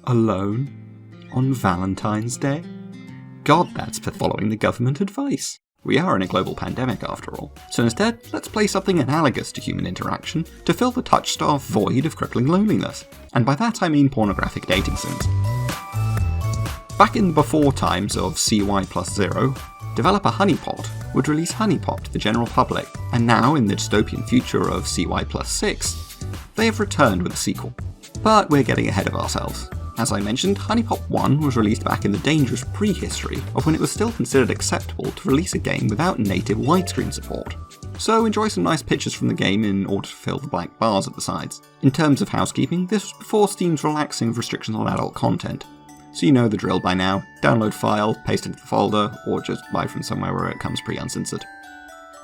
Alone? On Valentine's Day? God, that's following the government advice. We are in a global pandemic after all, so instead, let's play something analogous to human interaction to fill the touch-starved void of crippling loneliness. And by that I mean pornographic dating sims. Back in the before times of CY+0, developer Huniepop would release Huniepop to the general public, and now in the dystopian future of CY+6, they have returned with a sequel. But we're getting ahead of ourselves. As I mentioned, Huniepop 1 was released back in the dangerous prehistory of when it was still considered acceptable to release a game without native widescreen support. So enjoy some nice pictures from the game in order to fill the black bars at the sides. In terms of housekeeping, this was before Steam's relaxing of restrictions on adult content. So you know the drill by now, download file, paste into the folder, or just buy from somewhere where it comes pre-uncensored.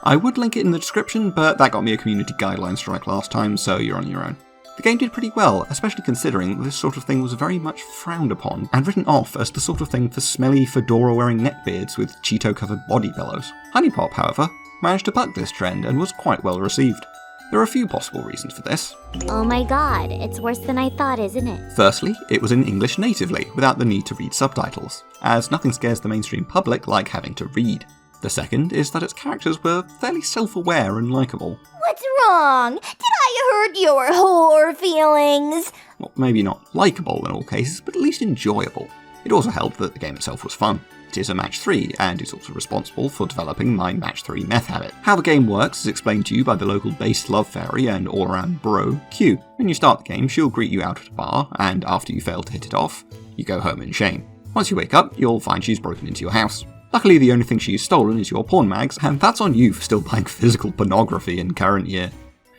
I would link it in the description, but that got me a community guideline strike last time, so you're on your own. The game did pretty well, especially considering this sort of thing was very much frowned upon, and written off as the sort of thing for smelly, fedora-wearing neckbeards with Cheeto-covered body pillows. Huniepop, however, managed to buck this trend and was quite well received. There are a few possible reasons for this. Oh my god, it's worse than I thought, isn't it? Firstly, it was in English natively, without the need to read subtitles, as nothing scares the mainstream public like having to read. The second is that its characters were fairly self-aware and likeable. What's wrong? Did I hurt your whore feelings? Well, maybe not likeable in all cases, but at least enjoyable. It also helped that the game itself was fun. It is a match 3, and is also responsible for developing my match 3 meth habit. How the game works is explained to you by the local base love fairy and all-around bro, Q. When you start the game, she'll greet you out at a bar, and after you fail to hit it off, you go home in shame. Once you wake up, you'll find she's broken into your house. Luckily, the only thing she's stolen is your porn mags, and that's on you for still buying physical pornography in current year.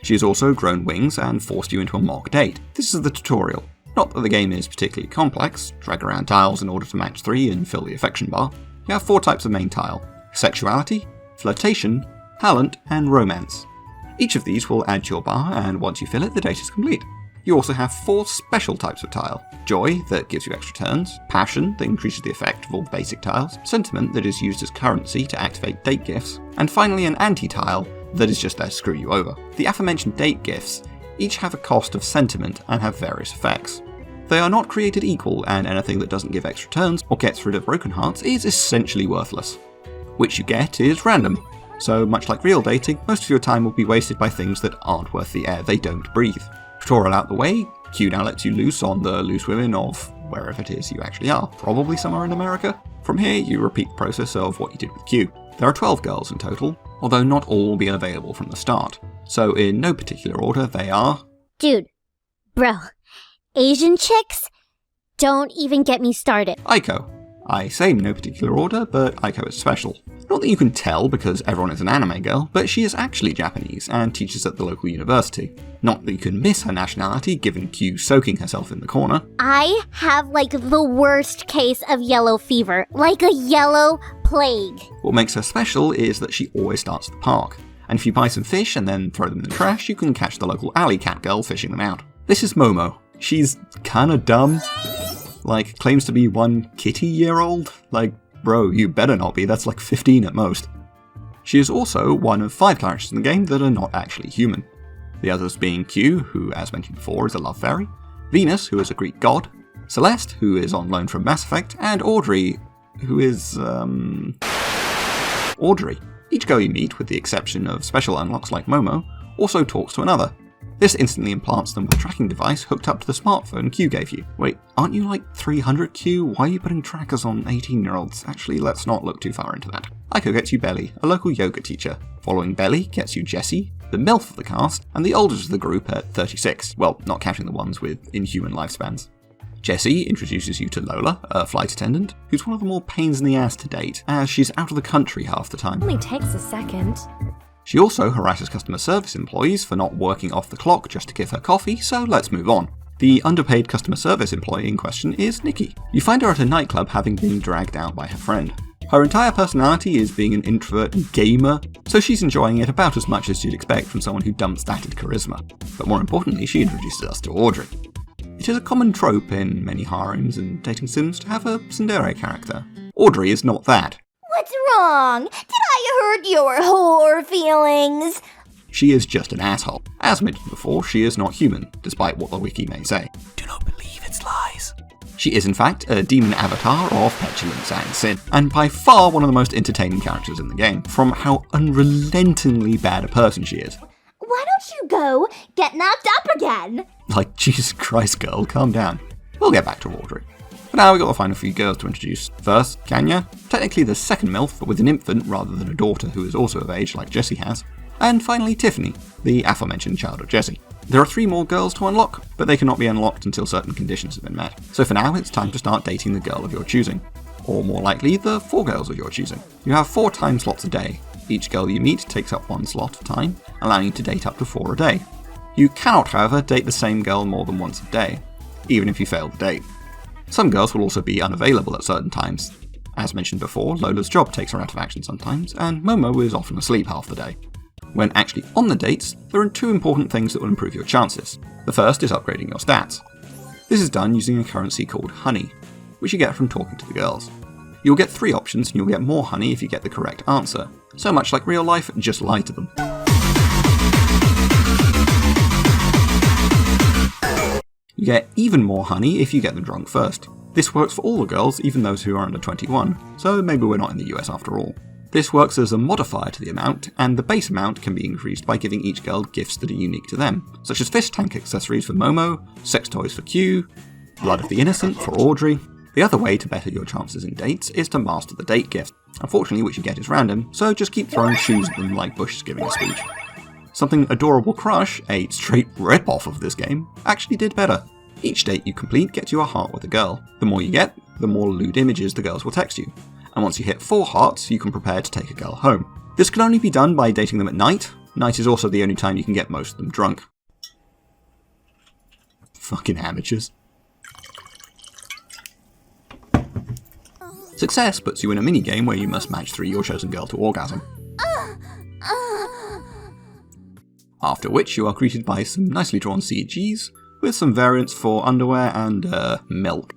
She has also grown wings and forced you into a mock date. This is the tutorial. Not that the game is particularly complex, drag around tiles in order to match 3 and fill the affection bar. You have 4 types of main tile: sexuality, flirtation, talent, and romance. Each of these will add to your bar, and once you fill it, the date is complete. You also have 4 special types of tile: joy, that gives you extra turns; passion, that increases the effect of all the basic tiles; sentiment, that is used as currency to activate date gifts; and finally an anti-tile, that is just there to screw you over. The aforementioned date gifts each have a cost of sentiment and have various effects. They are not created equal, and anything that doesn't give extra turns or gets rid of broken hearts is essentially worthless. Which you get is random. So much like real dating, most of your time will be wasted by things that aren't worth the air they don't breathe. Tutorial out the way, Q now lets you loose on the loose women of wherever it is you actually are, probably somewhere in America. From here, you repeat the process of what you did with Q. There are 12 girls in total, although not all will be available from the start. So in no particular order, they are... Dude, bro, Asian chicks? Don't even get me started. Aiko. I say no particular order, but Aiko is special. Not that you can tell because everyone is an anime girl, but she is actually Japanese and teaches at the local university. Not that you can miss her nationality given Q soaking herself in the corner. I have like the worst case of yellow fever, like a yellow plague. What makes her special is that she always starts at the park. And if you buy some fish and then throw them in the trash, you can catch the local alley cat girl fishing them out. This is Momo. She's kinda dumb. Like, claims to be 1 kitty-year-old? Like, bro, you better not be, that's like 15 at most. She is also one of 5 characters in the game that are not actually human. The others being Q, who as mentioned before is a love fairy, Venus, who is a Greek god, Celeste, who is on loan from Mass Effect, and Audrey, who is, Audrey. Each girl you meet, with the exception of special unlocks like Momo, also talks to another. This instantly implants them with a tracking device hooked up to the smartphone Q gave you. Wait, aren't you like 300 Q? Why are you putting trackers on 18-year-olds? Actually, let's not look too far into that. Aiko gets you Belly, a local yoga teacher. Following Belly gets you Jessie, the MILF of the cast, and the oldest of the group at 36. Well, not counting the ones with inhuman lifespans. Jessie introduces you to Lola, a flight attendant, who's one of the more pains in the ass to date, as she's out of the country half the time. Only takes a second. She also harasses customer service employees for not working off the clock just to give her coffee, so let's move on. The underpaid customer service employee in question is Nikki. You find her at a nightclub having been dragged out by her friend. Her entire personality is being an introvert gamer, so she's enjoying it about as much as you'd expect from someone who dumps that at charisma. But more importantly, she introduces us to Audrey. It is a common trope in many harems and dating sims to have a tsundere character. Audrey is not that. What's wrong? Did I hurt your whore feelings? She is just an asshole. As mentioned before, she is not human, despite what the wiki may say. Do not believe its lies. She is in fact a demon avatar of petulance and sin, and by far one of the most entertaining characters in the game, from how unrelentingly bad a person she is. Why don't you go get knocked up again? Like, Jesus Christ, girl, calm down. We'll get back to Audrey. For now, we've got to find a few girls to introduce. First, Kanya, technically the second MILF, but with an infant rather than a daughter who is also of age like Jessie has. And finally, Tiffany, the aforementioned child of Jessie. There are 3 more girls to unlock, but they cannot be unlocked until certain conditions have been met. So for now, it's time to start dating the girl of your choosing. Or more likely, the 4 girls of your choosing. You have 4 time slots a day. Each girl you meet takes up 1 slot of time, allowing you to date up to 4 a day. You cannot, however, date the same girl more than once a day, even if you fail the date. Some girls will also be unavailable at certain times. As mentioned before, Lola's job takes her out of action sometimes, and Momo is often asleep half the day. When actually on the dates, there are 2 important things that will improve your chances. The first is upgrading your stats. This is done using a currency called honey, which you get from talking to the girls. You'll get 3 options and you'll get more honey if you get the correct answer. So much like real life, just lie to them. You get even more honey if you get them drunk first. This works for all the girls, even those who are under 21, so maybe we're not in the US after all. This works as a modifier to the amount, and the base amount can be increased by giving each girl gifts that are unique to them, such as fish tank accessories for Momo, sex toys for Q, blood of the innocent for Audrey. The other way to better your chances in dates is to master the date gift. Unfortunately, what you get is random, so just keep throwing shoes at them like Bush is giving a speech. Something Adorable Crush, a straight rip-off of this game, actually did better. Each date you complete gets you a heart with a girl. The more you get, the more lewd images the girls will text you. And once you hit 4 hearts, you can prepare to take a girl home. This can only be done by dating them at night. Night is also the only time you can get most of them drunk. Fucking amateurs. Success puts you in a minigame where you must match 3 your chosen girl to orgasm. After which you are greeted by some nicely drawn CGs, with some variants for underwear and, milk.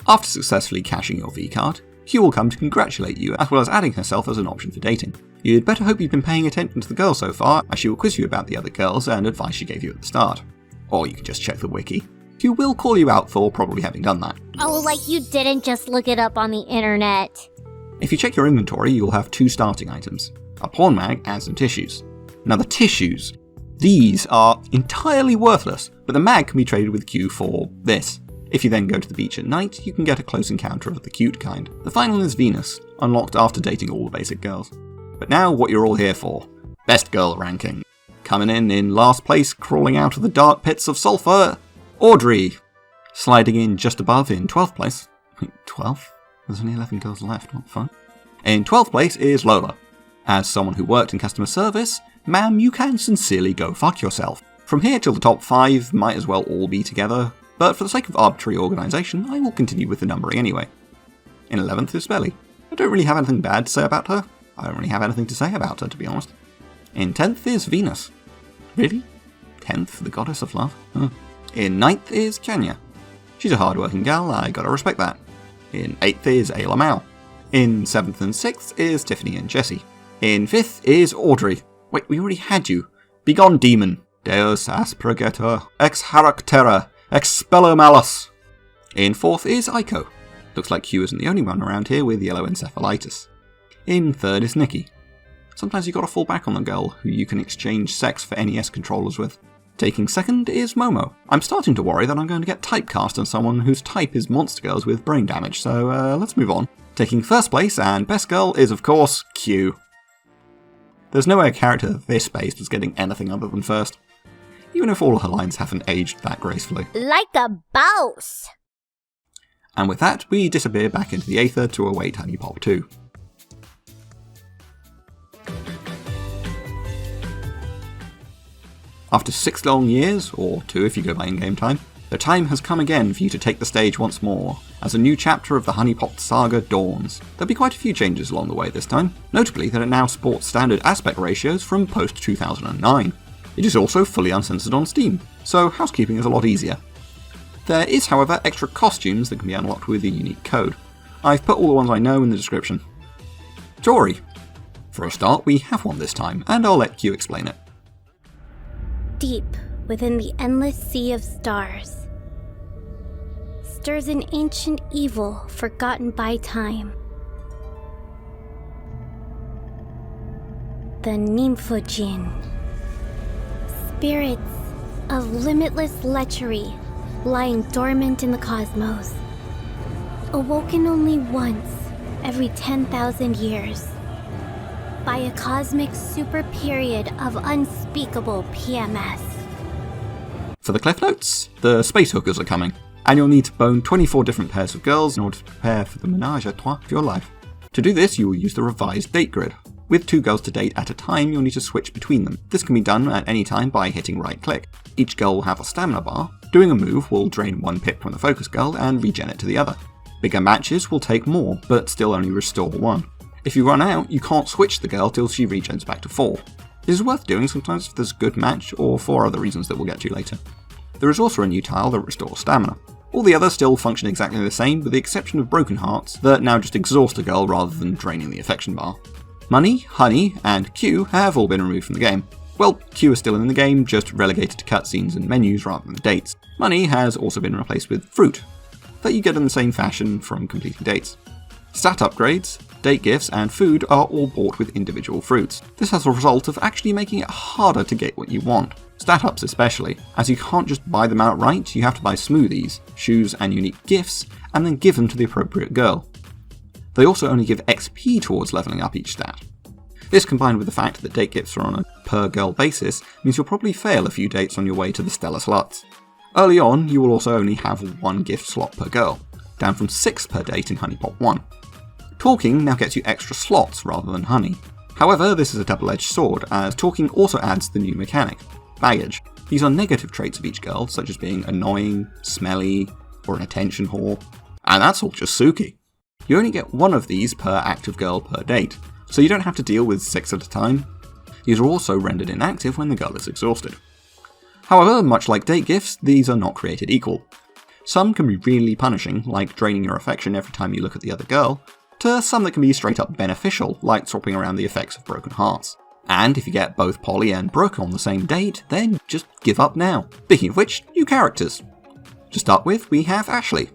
After successfully cashing your V-card, Q will come to congratulate you, as well as adding herself as an option for dating. You'd better hope you've been paying attention to the girl so far, as she will quiz you about the other girls and advice she gave you at the start. Or you can just check the wiki. Q will call you out for probably having done that. Oh, like you didn't just look it up on the internet. If you check your inventory, you'll have 2 starting items, a porn mag and some tissues. Now the tissues, these are entirely worthless, but the mag can be traded with Q for this. If you then go to the beach at night, you can get a close encounter of the cute kind. The final is Venus, unlocked after dating all the basic girls. But now what you're all here for. Best girl ranking. Coming in last place, crawling out of the dark pits of sulphur, Audrey. Sliding in just above in 12th place. Wait, 12th? There's only 11 girls left, what fun. In 12th place is Lola. As someone who worked in customer service, ma'am, you can sincerely go fuck yourself. From here till the top 5 might as well all be together, but for the sake of arbitrary organisation, I will continue with the numbering anyway. In 11th is Belly. I don't really have anything bad to say about her. I don't really have anything to say about her, to be honest. In 10th is Venus. Really? 10th, the goddess of love? Huh. In 9th is Kenya. She's a hard-working gal, I gotta respect that. In 8th is Ayla Mao. In 7th and 6th is Tiffany and Jessie. In 5th is Audrey. Wait, we already had you. Begone, demon. Deus asperagetur, ex charactera, expello malus. In 4th is Aiko. Looks like Q isn't the only one around here with yellow encephalitis. In 3rd is Nikki. Sometimes you gotta fall back on the girl who you can exchange sex for NES controllers with. Taking 2nd is Momo. I'm starting to worry that I'm going to get typecast as someone whose type is monster girls with brain damage, so let's move on. Taking 1st place and best girl is of course Q. There's no way a character this based was getting anything other than 1st. Even if all her lines haven't aged that gracefully. Like a boss! And with that, we disappear back into the Aether to await Huniepop 2. After 6 long years, or 2 if you go by in-game time, the time has come again for you to take the stage once more, as a new chapter of the Huniepop saga dawns. There'll be quite a few changes along the way this time, notably that it now sports standard aspect ratios from post-2009. It is also fully uncensored on Steam, so housekeeping is a lot easier. There is, however, extra costumes that can be unlocked with a unique code. I've put all the ones I know in the description. Jory. For a start, we have one this time, and I'll let Q explain it. Deep within the endless sea of stars stirs an ancient evil forgotten by time. The Nymphojin. Spirits of limitless lechery lying dormant in the cosmos. Awoken only once every 10,000 years. By a cosmic super period of unspeakable PMS. For the cliff notes, the space hookers are coming, and you'll need to bone 24 different pairs of girls in order to prepare for the ménage à trois of your life. To do this, you will use the revised date grid. With 2 girls to date at a time, you'll need to switch between them. This can be done at any time by hitting right click. Each girl will have a stamina bar. Doing a move will drain 1 pip from the focus girl and regen it to the other. Bigger matches will take more, but still only restore 1. If you run out, you can't switch the girl till she regens back to 4. This is worth doing sometimes if there's a good match, or for other reasons that we'll get to later. There is also a new tile that restores stamina. All the others still function exactly the same, with the exception of Broken Hearts, that now just exhaust a girl rather than draining the affection bar. Money, Honey, and Q have all been removed from the game. Well, Q is still in the game, just relegated to cutscenes and menus rather than dates. Money has also been replaced with Fruit, that you get in the same fashion from completing dates. Stat upgrades, date gifts, and food are all bought with individual fruits. This has a result of actually making it harder to get what you want. Stat ups especially, as you can't just buy them outright, you have to buy smoothies, shoes, and unique gifts, and then give them to the appropriate girl. They also only give XP towards leveling up each stat. This, combined with the fact that date gifts are on a per girl basis, means you'll probably fail a few dates on your way to the Stellar Sluts. Early on, you will also only have 1 gift slot per girl, down from 6 per date in Huniepop 1. Talking now gets you extra slots rather than honey. However, this is a double-edged sword, as talking also adds the new mechanic, baggage. These are negative traits of each girl, such as being annoying, smelly, or an attention whore. And that's all just Suki. You only get 1 of these per active girl per date, so you don't have to deal with 6 at a time. These are also rendered inactive when the girl is exhausted. However, much like date gifts, these are not created equal. Some can be really punishing, like draining your affection every time you look at the other girl, to some that can be straight up beneficial, like swapping around the effects of Broken Hearts. And if you get both Polly and Brooke on the same date, then just give up now. Speaking of which, new characters. To start with, we have Ashley.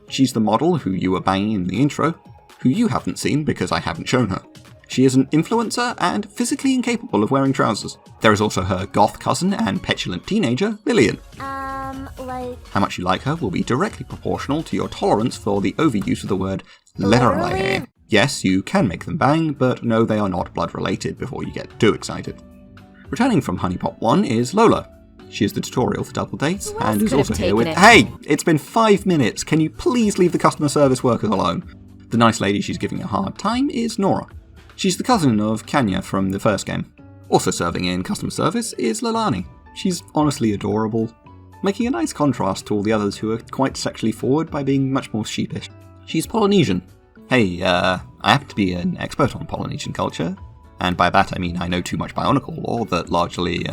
She's the model who you were banging in the intro, who you haven't seen because I haven't shown her. She is an influencer and physically incapable of wearing trousers. There is also her goth cousin and petulant teenager, Lillian. How much you like her will be directly proportional to your tolerance for the overuse of the word literally. Yes, you can make them bang, but no, they are not blood related before you get too excited. Returning from Huniepop 1 is Lola. She is the tutorial for double dates, and is also here with... Hey! It's been 5 minutes! Can you please leave the customer service workers alone? The nice lady she's giving a hard time is Nora. She's the cousin of Kanya from the first game. Also serving in customer service is Lilani. She's honestly adorable, making a nice contrast to all the others who are quite sexually forward by being much more sheepish. She's Polynesian. Hey, I happen to be an expert on Polynesian culture, and by that I mean I know too much Bionicle lore that largely,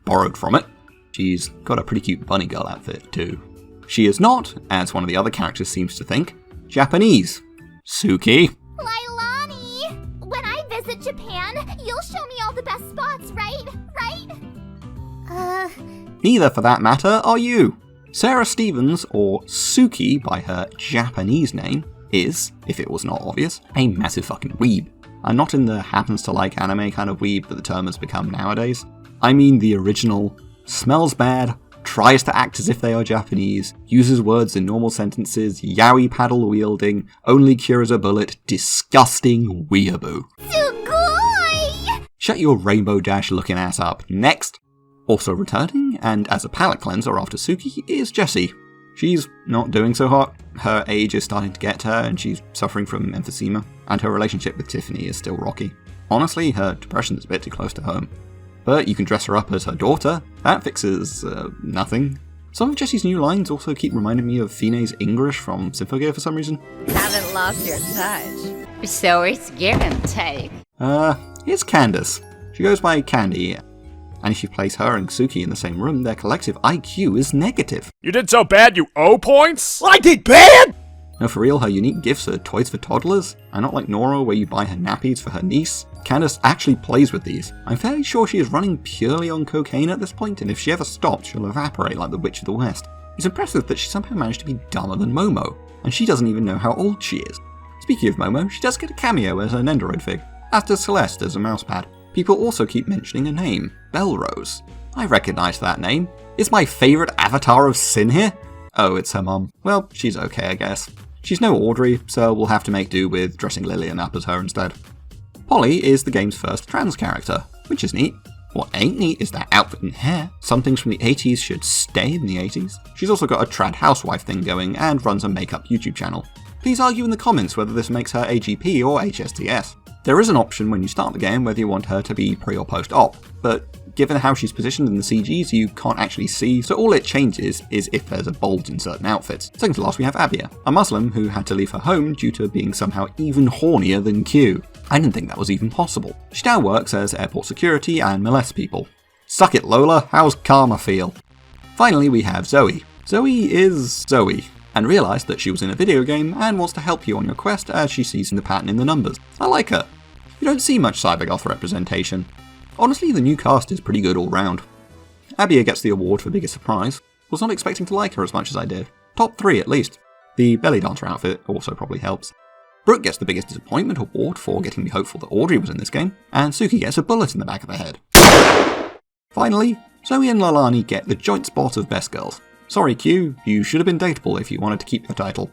borrowed from it. She's got a pretty cute bunny girl outfit too. She is not, as one of the other characters seems to think, Japanese. Suki. Lailani! When I visit Japan, you'll show me all the best spots, right? Neither, for that matter, are you. Sarah Stevens, or Suki by her Japanese name, is, if it was not obvious, a massive fucking weeb. And not in the happens to like anime kind of weeb that the term has become nowadays. I mean the original, smells bad, tries to act as if they are Japanese, uses words in normal sentences, yaoi paddle wielding, only cures a bullet, disgusting weeaboo. Sugoi! Shut your Rainbow Dash looking ass up. Next! Also returning, and as a palate cleanser after Suki, is Jessie. She's not doing so hot. Her age is starting to get to her, and she's suffering from emphysema, and her relationship with Tiffany is still rocky. Honestly, her depression is a bit too close to home. But you can dress her up as her daughter. That fixes, nothing. Some of Jessie's new lines also keep reminding me of Fine's English from Symphogear for some reason. Haven't lost your touch. So it's give and take. Here's Candace. She goes by Candy. And if you place her and Suki in the same room, their collective IQ is negative. You did so bad you owe points? I did bad! No, for real, her unique gifts are toys for toddlers, and not like Nora where you buy her nappies for her niece. Candace actually plays with these. I'm fairly sure she is running purely on cocaine at this point, and if she ever stops, she'll evaporate like the Witch of the West. It's impressive that she somehow managed to be dumber than Momo, and she doesn't even know how old she is. Speaking of Momo, she does get a cameo as an Nendoroid fig, as does Celeste as a mousepad. People also keep mentioning a name, Belrose. I recognise that name. Is my favourite avatar of sin here? Oh, it's her mum. Well, she's okay, I guess. She's no Audrey, so we'll have to make do with dressing Lillian up as her instead. Polly is the game's first trans character, which is neat. What ain't neat is that outfit and hair. Some things from the 80s should stay in the 80s. She's also got a trad housewife thing going and runs a makeup YouTube channel. Please argue in the comments whether this makes her AGP or HSTS. There is an option when you start the game whether you want her to be pre or post-op, but given how she's positioned in the CGs you can't actually see, so all it changes is if there's a bulge in certain outfits. Second to last we have Abia, a Muslim who had to leave her home due to being somehow even hornier than Q. I didn't think that was even possible. She now works as airport security and molests people. Suck it, Lola, how's karma feel? Finally we have Zoe. Zoe is Zoe, and realised that she was in a video game and wants to help you on your quest as she sees the pattern in the numbers. I like her. You don't see much cybergoth representation. Honestly, the new cast is pretty good all round. Abia gets the award for biggest surprise. Was not expecting to like her as much as I did. Top 3 at least. The belly dancer outfit also probably helps. Brooke gets the biggest disappointment award for getting me hopeful that Audrey was in this game, and Suki gets a bullet in the back of the head. Finally, Zoe and Lalani get the joint spot of best girls. Sorry Q, you should have been dateable if you wanted to keep your title.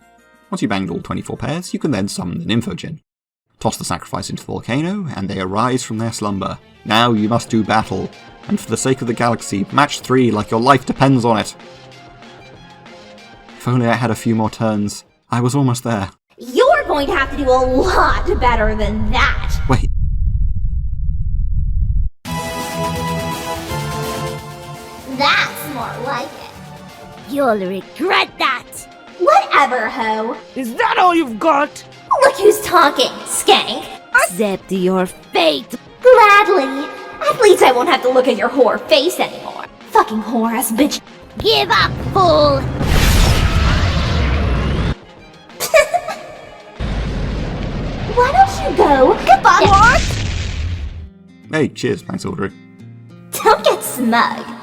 Once you banged all 24 pairs, you can then summon an Infojin. Toss the sacrifice into the volcano, and they arise from their slumber. Now you must do battle, and for the sake of the galaxy, match 3 like your life depends on it. If only I had a few more turns. I was almost there. You're going to have to do a lot better than that. Wait. That's more like it. You'll regret that! Whatever, ho. Is that all you've got? Look who's talking, skank. Accept your fate! Gladly. At least I won't have to look at your whore face anymore. Fucking whore-ass bitch. Give up, fool! Why don't you go? Goodbye. Hey, cheers, thanks Audrey. Don't get smug.